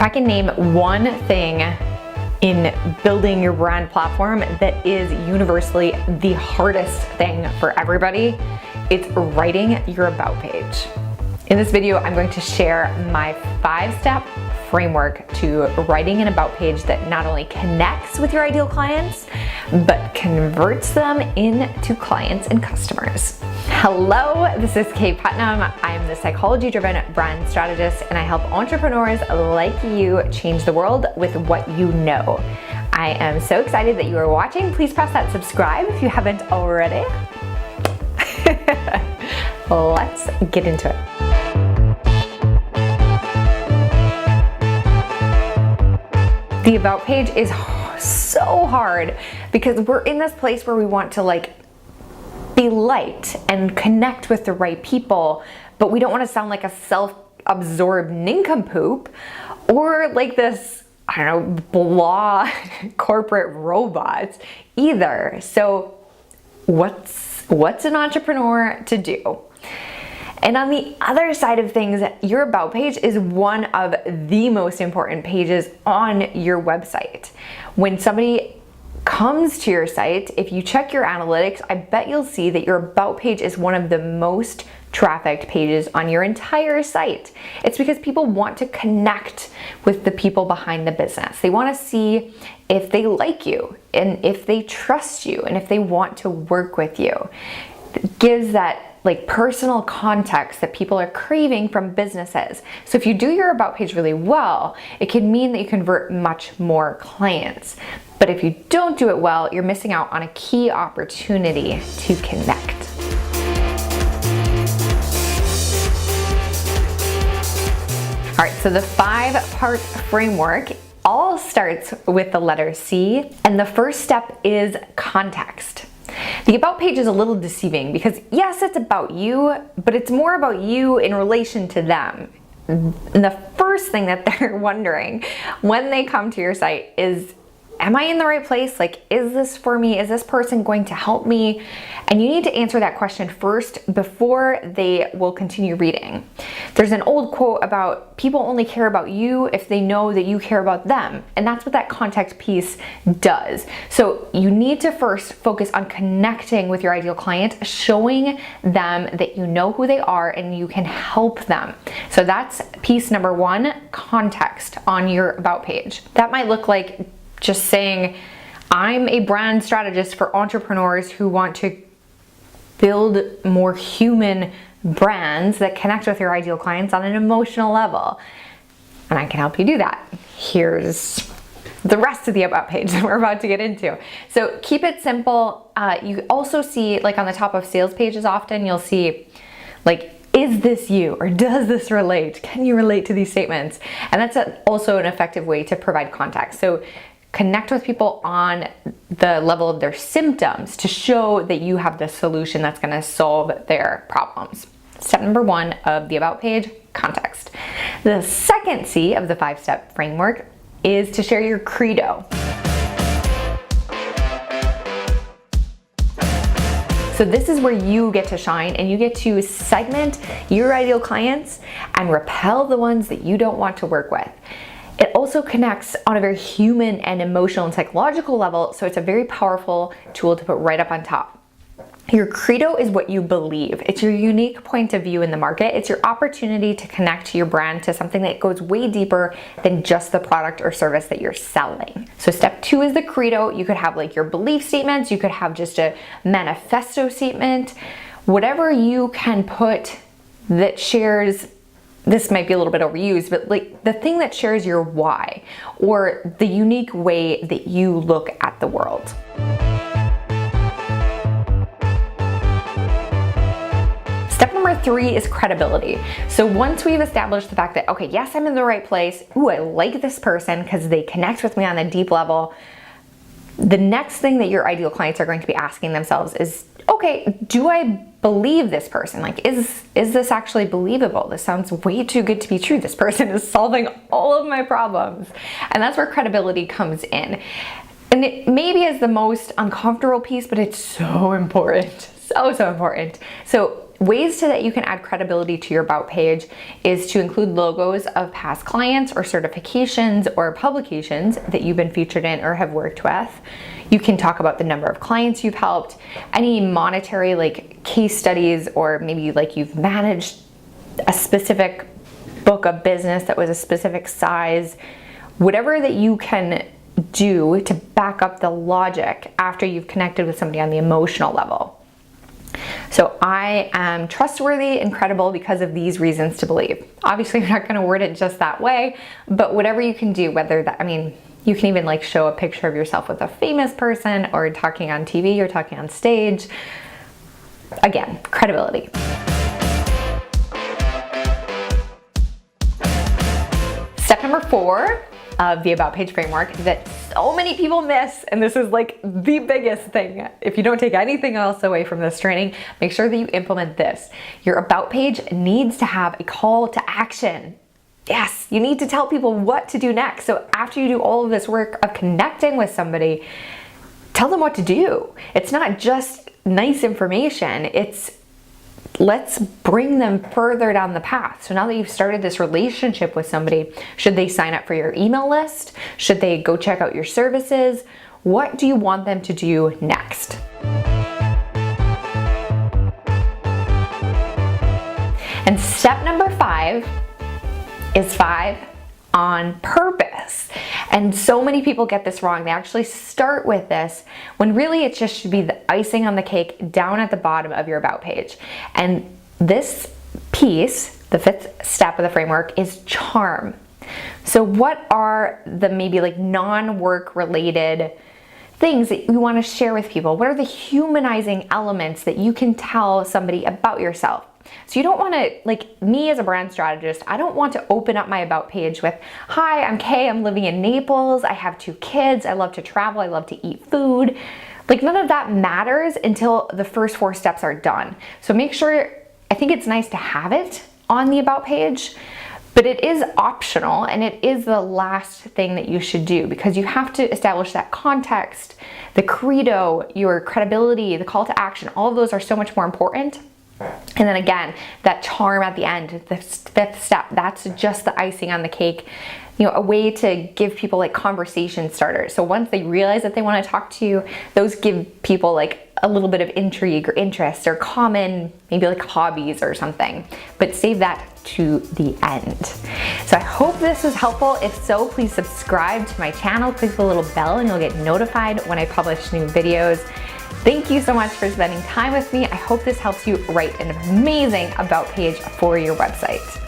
I can name one thing in building your brand platform that is universally the hardest thing for everybody, it's writing your about page. In this video, I'm going to share my 5-step framework to writing an about page that not only connects with your ideal clients, but converts them into clients and customers. Hello, this is Kate Putnam. I'm the psychology-driven brand strategist, and I help entrepreneurs like you change the world with what you know. I am so excited that you are watching. Please press that subscribe if you haven't already. Let's get into it. The about page is so hard because we're in this place where we want to be liked and connect with the right people, but we don't want to sound like a self-absorbed nincompoop or like this, I don't know, blah corporate robot either. So what's an entrepreneur to do? And on the other side of things, your about page is one of the most important pages on your website. When somebody comes to your site, if you check your analytics, I bet you'll see that your about page is one of the most trafficked pages on your entire site. It's because people want to connect with the people behind the business. They want to see if they like you and if they trust you and if they want to work with you. It gives that personal context that people are craving from businesses. So if you do your about page really well, it can mean that you convert much more clients. But if you don't do it well, you're missing out on a key opportunity to connect. All right, so the 5-part framework all starts with the letter C, and the first step is context. The about page is a little deceiving because yes, it's about you, but it's more about you in relation to them. And the first thing that they're wondering when they come to your site is, am I in the right place? Is this for me? Is this person going to help me? And you need to answer that question first before they will continue reading. There's an old quote about people only care about you if they know that you care about them. And that's what that context piece does. So you need to first focus on connecting with your ideal client, showing them that you know who they are and you can help them. So that's piece number 1, context on your about page. That might look like just saying, I'm a brand strategist for entrepreneurs who want to build more human brands that connect with your ideal clients on an emotional level. And I can help you do that. Here's the rest of the about page that we're about to get into. So keep it simple. You also see, on the top of sales pages often, you'll see, is this you? Or does this relate? Can you relate to these statements? And that's also an effective way to provide context. So connect with people on the level of their symptoms to show that you have the solution that's going to solve their problems. Step number 1 of the about page, context. The second C of the 5-step framework is to share your credo. So this is where you get to shine and you get to segment your ideal clients and repel the ones that you don't want to work with. It also connects on a very human and emotional and psychological level, so it's a very powerful tool to put right up on top. Your credo is what you believe. It's your unique point of view in the market. It's your opportunity to connect your brand to something that goes way deeper than just the product or service that you're selling. So step 2 is the credo. You could have your belief statements. You could have just a manifesto statement. Whatever you can put that shares, this might be a little bit overused, but the thing that shares your why or the unique way that you look at the world. Step number 3 is credibility. So once we've established the fact that, okay, yes, I'm in the right place. Ooh, I like this person because they connect with me on a deep level. The next thing that your ideal clients are going to be asking themselves is, okay, do I believe this person? Is this actually believable? This sounds way too good to be true. This person is solving all of my problems. And that's where credibility comes in. And it maybe is the most uncomfortable piece, but it's so important. So important. So ways that you can add credibility to your about page is to include logos of past clients or certifications or publications that you've been featured in or have worked with. You can talk about the number of clients you've helped, any monetary like case studies, or maybe like you've managed a specific book of business that was a specific size, whatever that you can do to back up the logic after you've connected with somebody on the emotional level. So I am trustworthy and credible because of these reasons to believe. Obviously, you're not going to word it just that way, but whatever you can do, whether that, I mean, you can even like show a picture of yourself with a famous person or talking on TV or talking on stage. Again, credibility. Step number 4 of the about page framework that so many people miss, and this is like the biggest thing. If you don't take anything else away from this training, make sure that you implement this. Your about page needs to have a call to action. Yes, you need to tell people what to do next. So after you do all of this work of connecting with somebody, tell them what to do. It's not just nice information, it's let's bring them further down the path. So now that you've started this relationship with somebody, should they sign up for your email list? Should they go check out your services? What do you want them to do next? And step number 5 is 5 on purpose. And so many people get this wrong. They actually start with this when really it just should be the icing on the cake down at the bottom of your about page. And this piece, the 5th step of the framework, is charm. So what are the maybe like non-work related things that you want to share with people? What are the humanizing elements that you can tell somebody about yourself? So you don't want to, like me as a brand strategist, I don't want to open up my about page with, hi, I'm Kay, I'm living in Naples, I have 2 kids, I love to travel, I love to eat food. Like none of that matters until the first 4 steps are done. So make sure, I think it's nice to have it on the about page, but it is optional and it is the last thing that you should do because you have to establish that context, the credo, your credibility, the call to action, all of those are so much more important. And then again, that charm at the end, the 5th step, that's just the icing on the cake, you know, a way to give people like conversation starters. So once they realize that they want to talk to you, those give people like a little bit of intrigue or interest or common, maybe like hobbies or something, but save that to the end. So I hope this was helpful. If so, please subscribe to my channel, click the little bell and you'll get notified when I publish new videos. Thank you so much for spending time with me. I hope this helps you write an amazing about page for your website.